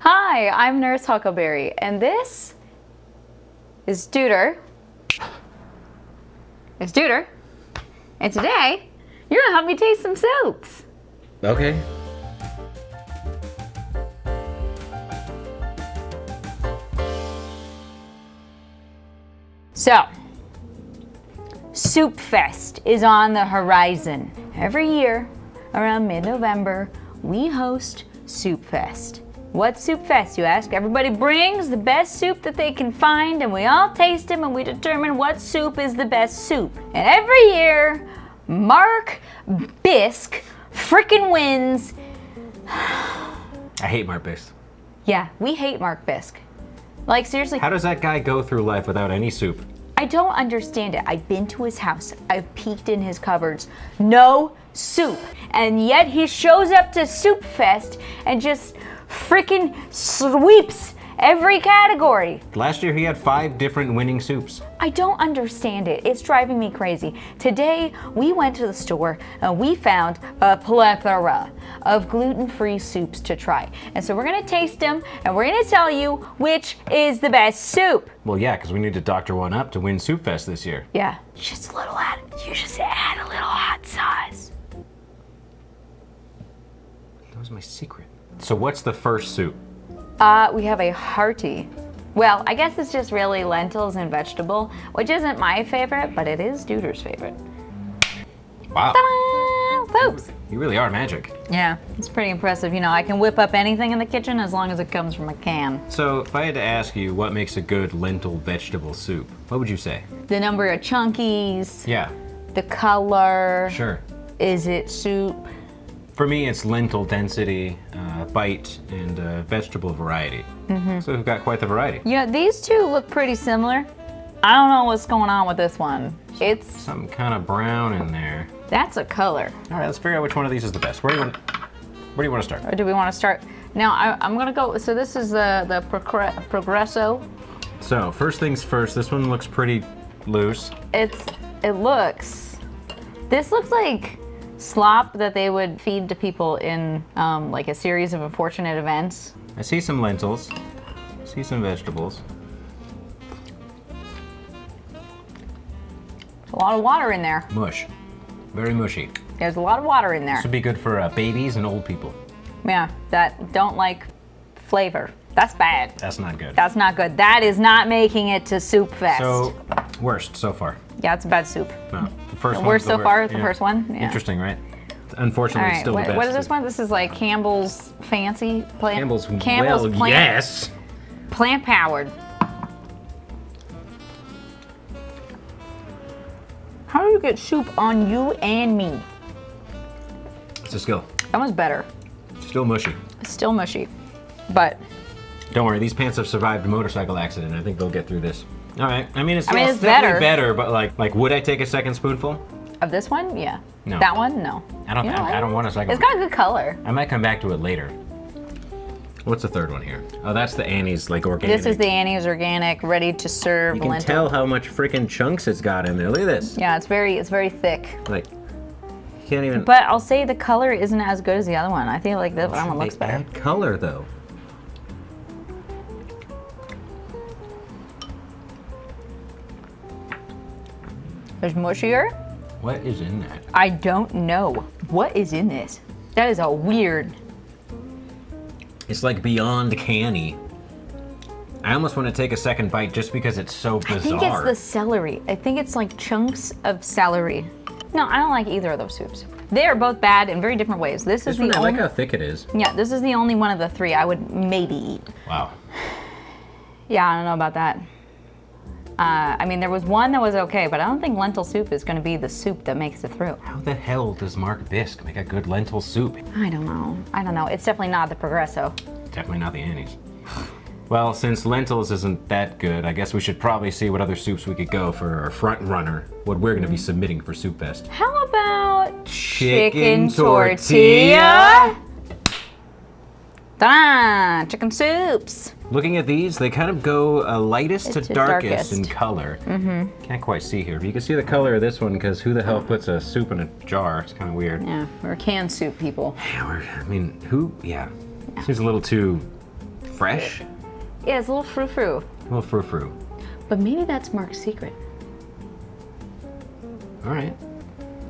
Hi, I'm Nurse Huckleberry, and this is Duder. It's Duder, and today you're gonna help me taste some soups. Okay. So, SoupFest is on the horizon. Every year, around mid-November, we host SoupFest. What's SoupFest, you ask? Everybody brings the best soup that they can find, and we all taste them, and we determine what soup is the best soup. And every year, Mark Bisque frickin' wins. I hate Mark Bisque. Yeah, we hate Mark Bisque. Like, seriously. How does that guy go through life without any soup? I don't understand it. I've been to his house. I've peeked in his cupboards. No soup. And yet he shows up to SoupFest and just freaking sweeps every category. Last year he had 5 different winning soups. I don't understand it. It's driving me crazy. Today we went to the store and we found a plethora of gluten-free soups to try. And so we're gonna taste them and we're gonna tell you which is the best soup. Well, yeah, because we need to doctor one up to win SoupFest this year. Yeah, just a little add. You just add a little hot sauce. That was my secret. So what's the first soup? We have a hearty. Well, I guess it's just really lentils and vegetable, which isn't my favorite, but it is Duder's favorite. Wow. Ta-da! Soups. You really are magic. Yeah, it's pretty impressive. You know, I can whip up anything in the kitchen as long as it comes from a can. So if I had to ask you what makes a good lentil vegetable soup, what would you say? The number of chunkies. Yeah. The color. Sure. Is it soup? For me, it's lentil density, bite, and vegetable variety. So we've got quite the variety. You know, these two look pretty similar. I don't know what's going on with this one. It's Something kind of brown in there. that's a color. All right, let's figure out which one of these is the best. Where do you want to start? Or do we want to start? Now, I'm gonna go, so this is the Progresso. So first things first, this one looks pretty loose. This looks like slop that they would feed to people in like a series of unfortunate events. I see some lentils, I see some vegetables. A lot of water in there. Mush, very mushy. There's a lot of water in there. This would be good for babies and old people. Yeah, that don't like flavor. That's bad. That's not good. That's not good. That is not making it to SoupFest. So, worst so far. Yeah, it's a bad soup. No, the first The one. worst so far, the first one? Yeah. Interesting, right? All Unfortunately, right, still the best. what is this one? This is like Campbell's Fancy Plant. Campbell's well, Plant, yes. Plant powered. How do you get soup on you and me? It's a skill. That one's better. Still mushy. It's still mushy, but Don't worry, these pants have survived a motorcycle accident. I think they'll get through this. All right. I mean, it's it's definitely better, but like, would I take a second spoonful? of this one, yeah. No. That one, no. I don't. You know, I don't want a second. It's got a good color. I might come back to it later. What's the third one here? Oh, that's the Annie's, like, organic. This is the Annie's Organic, ready to serve You can lentil. tell how much freaking chunks it's got in there. Look at this. Yeah, it's very thick. Like, you can't even. But I'll say the color isn't as good as the other one. I feel like this one looks better. Add color though. There's mushier. What is in that? I don't know. What is in this? That is a weird. It's like beyond canny. I almost want to take a second bite just because it's so bizarre. I think it's the celery. I think it's like chunks of celery. No, I don't like either of those soups. They are both bad in very different ways. This is the I only. like how thick it is. Yeah, this is the only one of the three I would maybe eat. Wow. Yeah, I don't know about that. I mean, there was one that was okay, but I don't think lentil soup is going to be the soup that makes it through. How the hell does Mark Bisque make a good lentil soup? I don't know. I don't know. It's definitely not the Progresso. Definitely not the Annie's. Well, since lentils isn't that good, I guess we should probably see what other soups we could go for our front runner, what we're going to be submitting for SoupFest. How about Chicken tortilla? Ta-da! Chicken soups. Looking at these, they kind of go lightest to To darkest in darkest. color. Can't quite see here. But you can see the color of this one because who the hell puts a soup in a jar? It's kind of weird. Yeah, we're canned soup people. Yeah, I mean, who? Yeah. Seems a little too fresh. Yeah, it's a little frou-frou. A little frou-frou. But maybe that's Mark's secret. All right.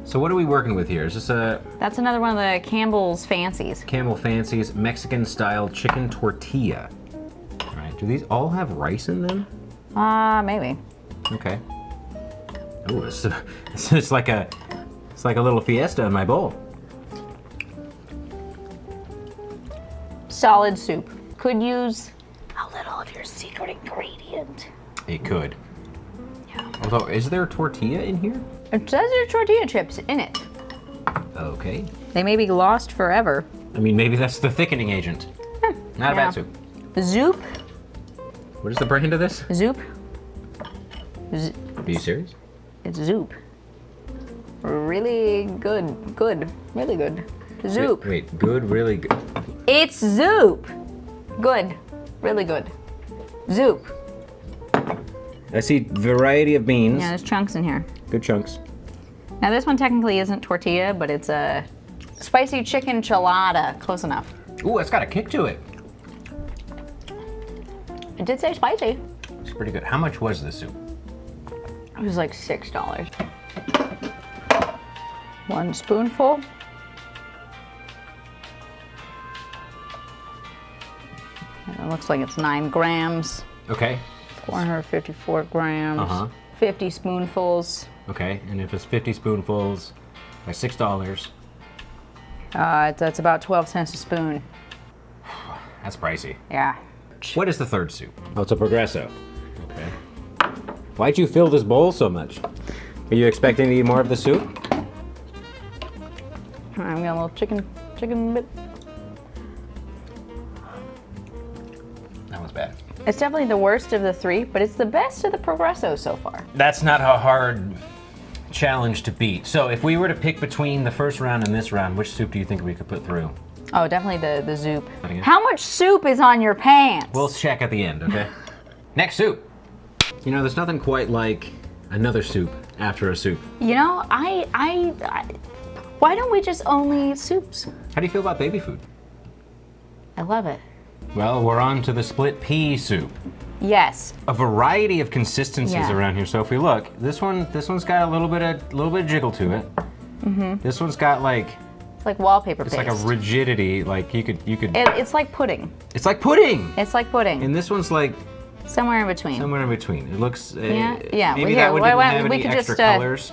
So what are we working with here? Is this a That's another one of the Campbell's Fancies. Campbell Fancies Mexican-style chicken tortilla? All right. Do these all have rice in them? Maybe. Okay. Oh, it's like a little fiesta in my bowl. Solid soup. Could use a little of your secret ingredient. It could. Yeah. Although, is there tortilla in here? It says there's tortilla chips in it. Okay. They may be lost forever. I mean, maybe that's the thickening agent. Not a bad soup. Zoop. What is the brand of this? Zoop. Are you serious? It's Zoop. Really good. Good. Really good. Zoop. Wait, good, really good. It's Zoop. Good. Really good. Zoop. I see variety of beans. Yeah, there's chunks in here. Good chunks. Now this one technically isn't tortilla, but it's a spicy chicken chilada. Close enough. Ooh, it's got a kick to it. It did say spicy. It's pretty good. How much was this soup? It was like $6. 1 spoonful. It looks like it's 9 grams. Okay. 454 grams. Uh-huh. 50 spoonfuls. Okay, and if it's 50 spoonfuls by $6, That's about 12 cents a spoon. that's pricey. Yeah. What is the third soup? Oh, it's a Progresso. Okay. Why'd you fill this bowl so much? Are you expecting to eat more of the soup? I'm got a little chicken bit. That was bad. It's definitely the worst of the 3, but it's the best of the Progresso so far. That's not a hard challenge to beat. So if we were to pick between the first round and this round, which soup do you think we could put through? Oh, definitely the Zoop. Again? How much soup is on your pants? We'll check at the end, okay? Next soup. You know, there's nothing quite like another soup after a soup. You know, I why don't we just only eat soups? How do you feel about baby food? I love it. Well, we're on to the split pea soup. Yes. A variety of consistencies Yeah. around here. So if we look, this one's got a little bit of jiggle to it. Mm-hmm. This one's got like It's like wallpaper it's paste. like a rigidity. Like you could. It's like pudding. It's like pudding. It's like pudding. And this one's like Somewhere in between. somewhere in between. It looks. Yeah, yeah. Maybe Well, that one here, didn't why- have we any could extra just, colors.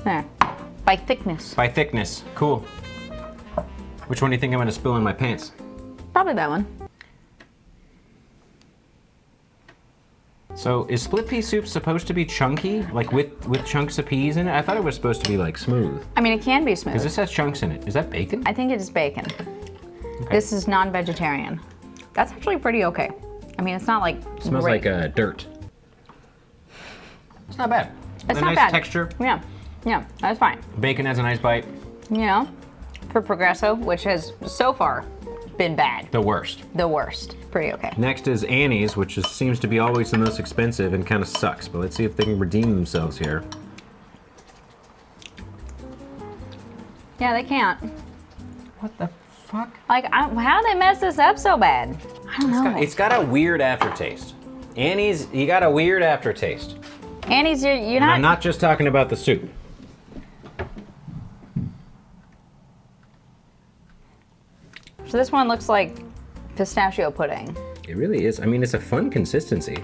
There. By thickness. By thickness. Cool. Which one do you think I'm gonna spill in my pants? Probably that one. So is split pea soup supposed to be chunky, like with chunks of peas in it? I thought it was supposed to be like smooth. I mean, it can be smooth. Because this has chunks in it. Is that bacon? I think it is bacon. This is non-vegetarian. That's actually pretty okay. I mean, it's not like Smells great. like dirt. It's not bad. It's a not nice bad. texture. Yeah, yeah, that's fine. Bacon has a nice bite. You know, for Progresso, which has so far been bad, The worst. the worst. Pretty okay. Next is Annie's, which seems to be always the most expensive and kind of sucks. But let's see if they can redeem themselves here. Yeah, they can't. What the fuck? Like, how they mess this up so bad? I don't know. It's got a weird aftertaste. Annie's, you got a weird aftertaste. Annie's, you're And not. I'm not just talking about the soup. So this one looks like pistachio pudding. It really is. I mean, it's a fun consistency.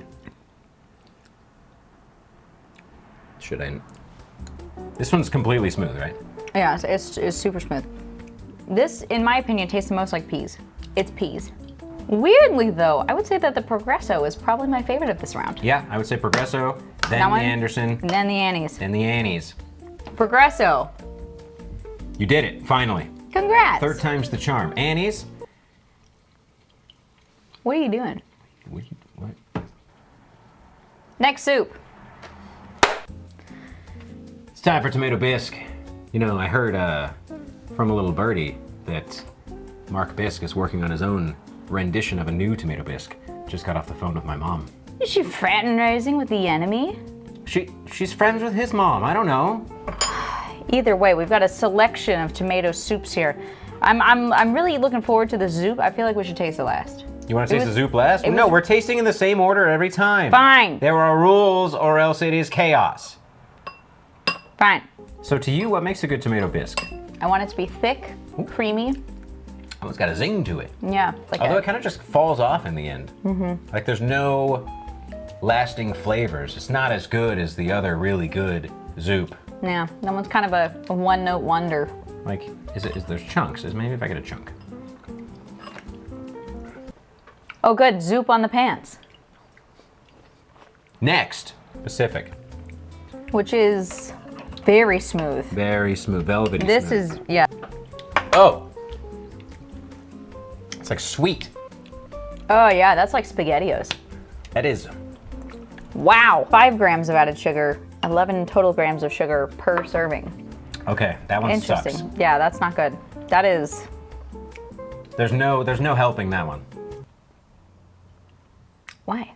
Should I? This one's completely smooth, right? Yeah, it's super smooth. This, in my opinion, tastes the most like peas. It's peas. Weirdly, though, I would say that the Progresso is probably my favorite of this round. Yeah, I would say Progresso, then That the one? Anderson, And then the Annie's. then the Annie's. Progresso. You did it, finally. Congrats. Third time's the charm. Annie's? What are you doing? What? Next soup. It's time for tomato bisque. You know, I heard from a little birdie that Mark Bisque is working on his own rendition of a new tomato bisque. Just got off the phone with my mom. Is she fraternizing with the enemy? She's friends with his mom. I don't know. Either way, we've got a selection of tomato soups here. I'm really looking forward to the soup. I feel like we should taste it last. You want to taste the soup last? No, we're tasting in the same order every time. Fine. There are rules, or else it is chaos. Fine. So to you, what makes a good tomato bisque? I want it to be thick, creamy. Oh, it's got a zing to it. Yeah. Like Although it kind of just falls off in the end. Like there's no lasting flavors. It's not as good as the other really good soup. Yeah, that one's kind of a one-note wonder. Like, there's chunks. Maybe if I get a chunk. Oh, good. Soup on the pants. Next, Pacific. Which is very smooth. Very smooth, velvety This smooth. is, yeah. Oh! It's like sweet. Oh, yeah, that's like SpaghettiOs. That is. Wow. 5 grams of added sugar, 11 total grams of sugar per serving. Okay, that one Interesting. sucks. Yeah, that's not good. That is. There's no helping that one. Why?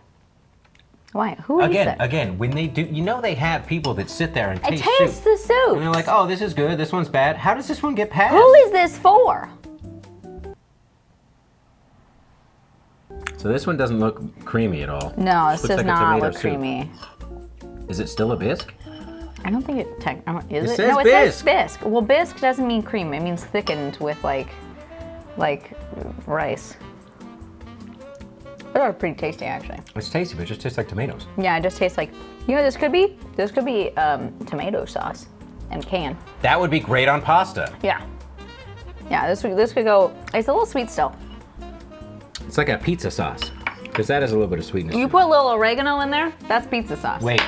Why? Who eats it? Again, when they do, you know they have people that sit there and I taste taste soup. the soup. And they're like, oh, this is good, this one's bad. How does this one get passed? Who is this for? So this one doesn't look creamy at all. No, Just this looks does like a not tomato look soup. creamy. Is it still a bisque? I don't think it is. It says no, it bisque. says bisque. Well, bisque doesn't mean cream. It means thickened with like rice. They're pretty tasty, actually. It's tasty, but it just tastes like tomatoes. Yeah, it just tastes like. You know, what this could be. This could be tomato sauce and can. That would be great on pasta. Yeah. Yeah, this could go. It's a little sweet still. It's like a pizza sauce, because that has a little bit of sweetness. You put a little oregano in there. That's pizza sauce. Wait.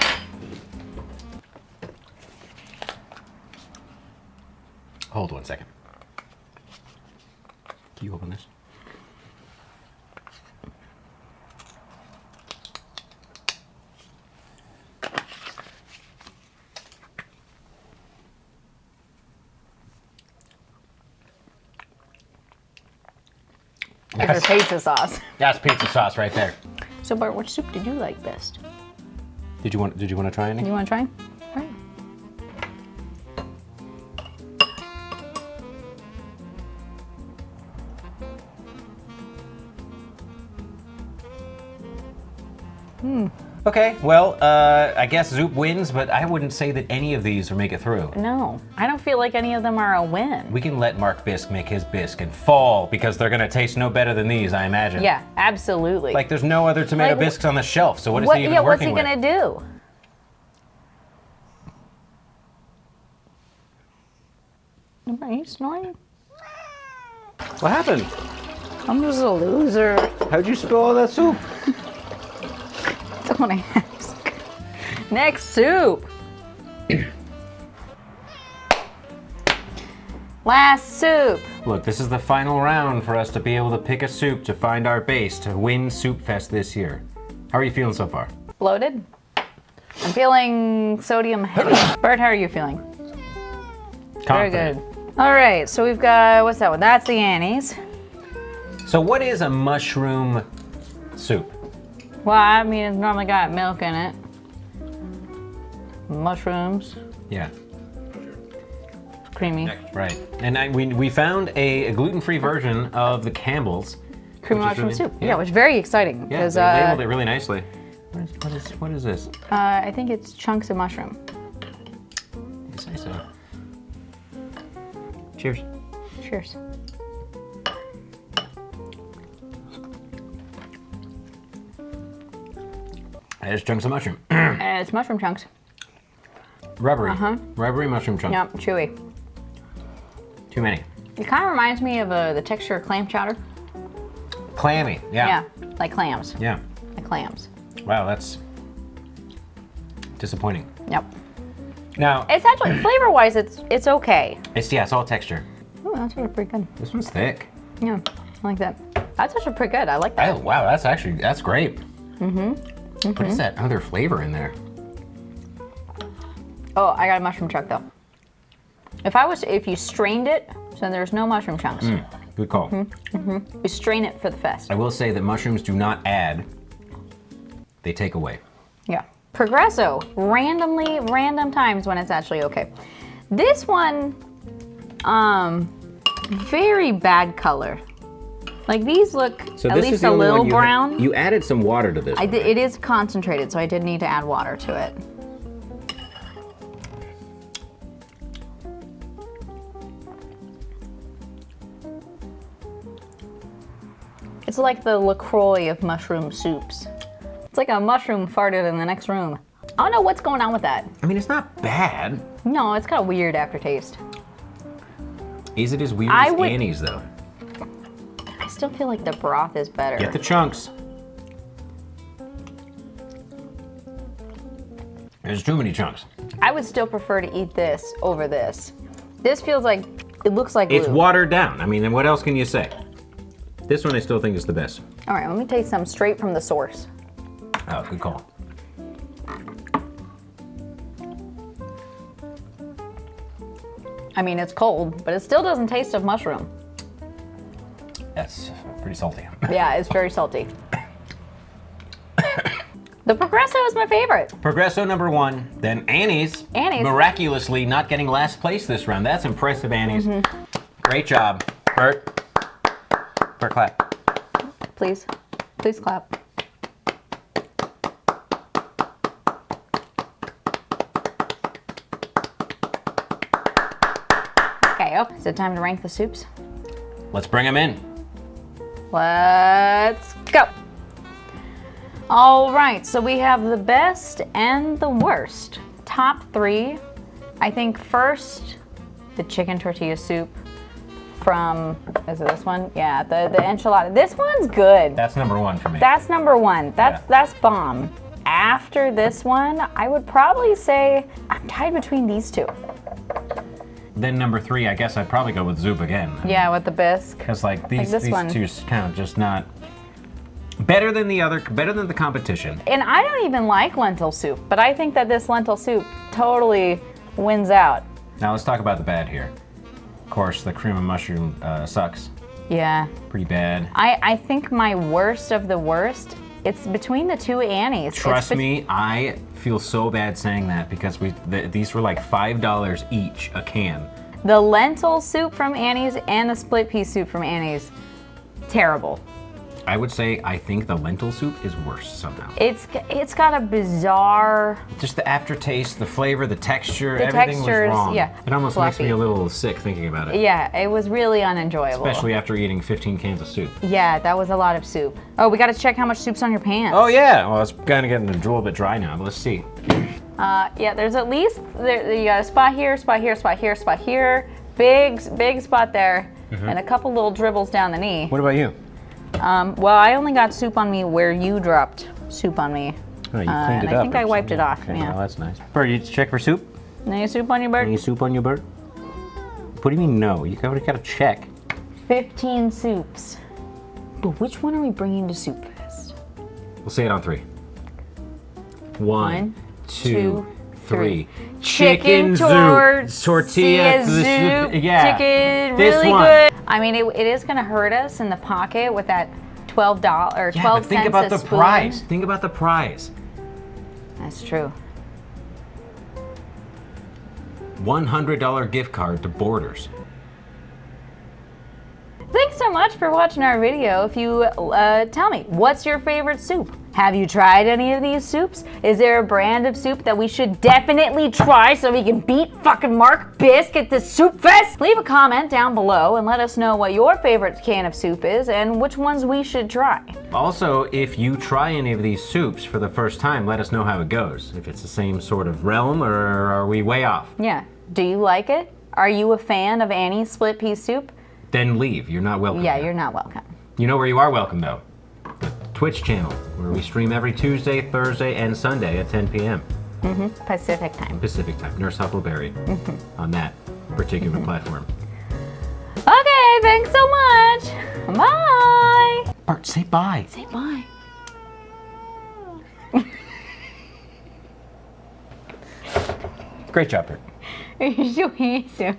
Hold 1 second. Can you open this? It's a pizza sauce. That's pizza sauce right there. So, Bart, which soup did you like best? Did you want to try any? You want to try? All right. Okay, well, I guess Zoop wins, but I wouldn't say that any of these will make it through. No, I don't feel like any of them are a win. We can let Mark Bisque make his bisque and fall, because they're gonna taste no better than these, I imagine. Yeah, absolutely. Like, there's no other tomato Like, bisques on the shelf, so what is he even what's working he with? gonna do? Are you snoring? What happened? I'm just a loser. How'd you spill all that soup? Don't ask. Next soup. Last soup. Look, this is the final round for us to be able to pick a soup to find our base to win SoupFest this year. How are you feeling so far? Bloated. I'm feeling sodium heavy. Bert, how are you feeling? Very Confident. good. All right, so we've got, what's that one? That's the Annie's. So what is a mushroom soup? Well, I mean, it's normally got milk in it. Mushrooms, Yeah, creamy. right. And we found a gluten-free version of the Campbell's. Creamy which is mushroom really- soup. Yeah, which is very exciting. Yeah, Because they labeled it really nicely. What is this? I think it's chunks of mushroom. You say so. Cheers. Cheers. There's chunks of mushroom. It's mushroom chunks. Rubbery. Rubbery mushroom chunks. Yep, chewy. Too many. It kind of reminds me of the texture of clam chowder. Clammy. Yeah. Yeah, like clams. Yeah. Like clams. Wow, that's disappointing. Yep. Now, It's actually, flavor-wise, it's okay. it's all texture. Oh, that's actually pretty good. This one's thick. Yeah, I like that. That's actually pretty good. I like that. Oh, wow, that's great. What is that other flavor in there? Oh, I got a mushroom chunk though. If you strained it, so there's no mushroom chunks. Good call. We strain it for the fest. I will say that mushrooms do not add, they take away. Yeah. Progresso, random times when it's actually okay. This one, very bad color. Like these look So at this least is the a only little one brown. you added some water to this. It is concentrated, so I did need to add water to it. It's like the LaCroix of mushroom soups. It's like a mushroom farted in the next room. I don't know what's going on with that. I mean, it's not bad. No, it's got a weird aftertaste. Is it as weird as Annie's, though? I still feel like the broth is better. Get the chunks. There's too many chunks. I would still prefer to eat this over this. This feels like, it looks like glue. It's watered down. I mean, and what else can you say? This one I still think is the best. All right, let me taste some straight from the source. Oh, good call. I mean, it's cold, but it still doesn't taste of mushroom. That's pretty salty. Yeah, it's very salty. The Progresso is my favorite. Progresso number 1, then Annie's. Annie's. Miraculously not getting last place this round. That's impressive, Annie's. Great job. Bert. Bert, clap. Please, please clap. Okay, is it time to rank the soups? Let's bring them in. Let's go. All right, so we have the best and the worst. Top 3, I think first, the chicken tortilla soup from, is it this one? Yeah, the enchilada. This one's good. That's number 1 for me. That's number 1. That's bomb. After this one, I would probably say I'm tied between these two. Then number 3, I guess I'd probably go with Zoop again. Yeah, with the bisque. Because like these one. two kind of just not better than the competition. And I don't even like lentil soup, but I think that this lentil soup totally wins out. Now let's talk about the bad here. Of course, the cream of mushroom sucks. Yeah. Pretty bad. I think my worst of the worst, it's between the two Annies. Trust me, I feel so bad saying that because these were like $5 each a can. The lentil soup from Annie's and the split pea soup from Annie's, terrible. I would say I think the lentil soup is worse somehow. It's got a bizarre... Just the aftertaste, the flavor, the texture, The everything textures, was wrong. yeah, It almost fluffy. makes me a little sick thinking about it. Yeah, it was really unenjoyable. Especially after eating 15 cans of soup. Yeah, that was a lot of soup. Oh, we gotta check how much soup's on your pants. Oh yeah, well it's kind of getting a little bit dry now, but let's see. Yeah, there's at least, you got a spot here, spot here, spot here, spot here. Big spot there, and a couple little dribbles down the knee. What about you? Well, I only got soup on me where you dropped soup on me. Oh, you cleaned and it I up. think I wiped it off, Okay, yeah. well, that's nice. Bert, you check for soup? Any soup on you, Bert? Any soup on you, Bert? What do you mean no? You already got to check. 15 soups. But which one are we bringing to SoupFest? We'll say it on 3. 1, 2, 3. Chicken tortilla soup. Yeah. Chicken, This really one. good. I mean, it is gonna hurt us in the pocket with that $12 or 12 Yeah, but think cents about a the spoon. price. Think about the price. That's true. $100 gift card to Borders. Thanks so much for watching our video. If you tell me, what's your favorite soup? Have you tried any of these soups? Is there a brand of soup that we should definitely try so we can beat fucking Mark Bisque at the SoupFest? Leave a comment down below and let us know what your favorite can of soup is and which ones we should try. Also, if you try any of these soups for the first time, let us know how it goes. If it's the same sort of realm or are we way off? Yeah. Do you like it? Are you a fan of Annie's split pea soup? Then leave. You're not welcome. Yeah, here. you're not welcome. You know where you are welcome, though? The Twitch channel, where we stream every Tuesday, Thursday, and Sunday at 10 p.m. Pacific time. Pacific time. Nurse Huckleberry on that particular platform. Okay, thanks so much. Bye. Bart, say bye. Say bye. Great job, Bert. You're so handsome.